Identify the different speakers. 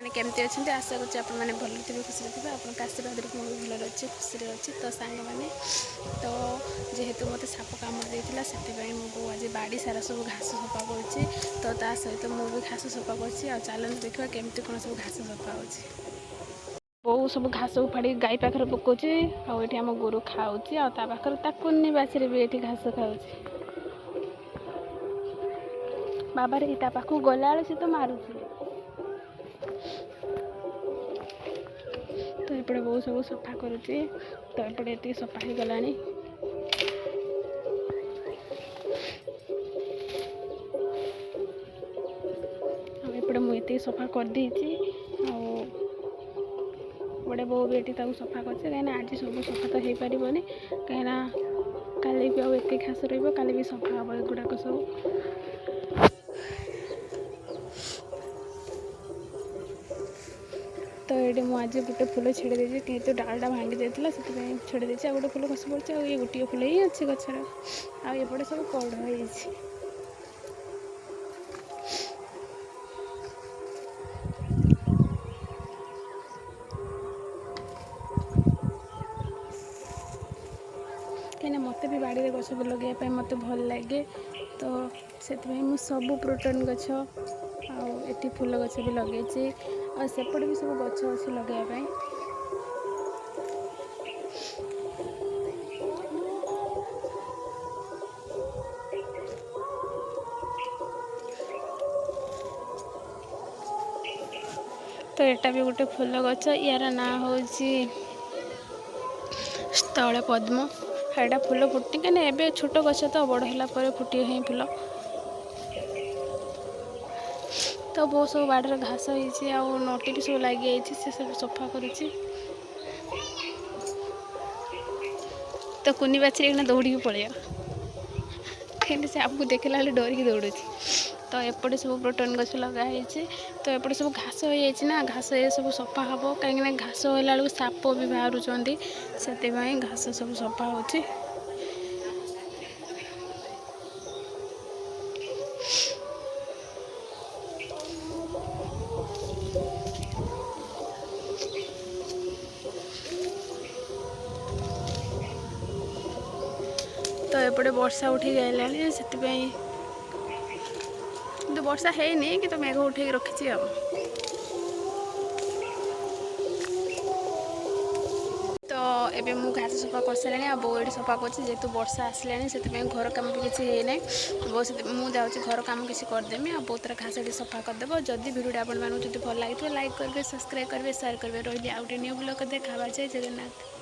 Speaker 1: मैंने केमती अच्छा आशा कर भल थे खुशी थे आप आशीर्वाद मुझे भल अच्छे खुशी अच्छी तो सांग मैंने तो जेहेतु मत साप कामड़ देता से मुझे आज बाड़ी सारा सब घास सफा करुच्ची तो ता सहित मुझे घास सफा कर चैलेंज देखा केमती कौन सब घास सफा हो बो सब घास उफाड़ी गाई पाखे पकाउे आठ आम गोरु खाऊँगी आखिर ताकुनी बासी भी ये घास खाऊँ बाबार ता पाख गला सी तो मारुची तो ये बहुत सब सफा करुच्ची तो ये सफा हो गला एपटे मुझे सफा करदे बड़े बो भी ये सफा कर कहीं आज सब सफा तो हो पारन कहीं काली भी आते घास रही भी सफा हम एगुड़ाक सब तो ये मुझे गोटे फूल छेड़ देती तो डालटा भांगी जाता से छेड़ देती आ गोटे फूल खसी पड़े ये गोटे फूल ही अच्छे गचर आएपटे सब कढ़ हो कहीं मत भी बाड़ी में गछ लगे मत भल लगे तो से सब प्रोटोन गछ आठी फूल गछ भी लगे सेपटे भी सब गछ अच्छे लगे तो यहाँ भी गोटे फूल गछ यार ना हूँ स्थल पद्म एटा फूल फुटी कहीं एवं छोट गछ तो बड़ है फुटे ही फूल तो बहुत सब बाड़े घास होती नटी भी सब लगी से सब सफा करुच्ची तो कुनी बाछी दौड़ी पड़े कहीं से आपको देखला डरिकी दौड़ी तो एपटे सब प्रोटोन गछ लगाई तो एपटे सब घास हो जाए घास ये सब सफा हम कहीं घास होला बेलू साप भी बाहर से घास सब सफा हो तो एपटे वर्षा उठी गलानी से तो वर्षा है नहीं कि तो मेघ उठे रखी तो एबे मु घास सफा कर सारे आ बो ये सफा कर जेहेतु वर्षा आसलानी से घर कम भी किसी है ना बो से मुझे घर कम किसी करदेमी आ बहुत तरह घास ये सफा करदेव जदि वीडियो आप भल लगे लाइक करेंगे सब्सक्राइब करेंगे शेयर करेंगे रही आउटे न्यू ब्लॉग देखा जय जगन्नाथ।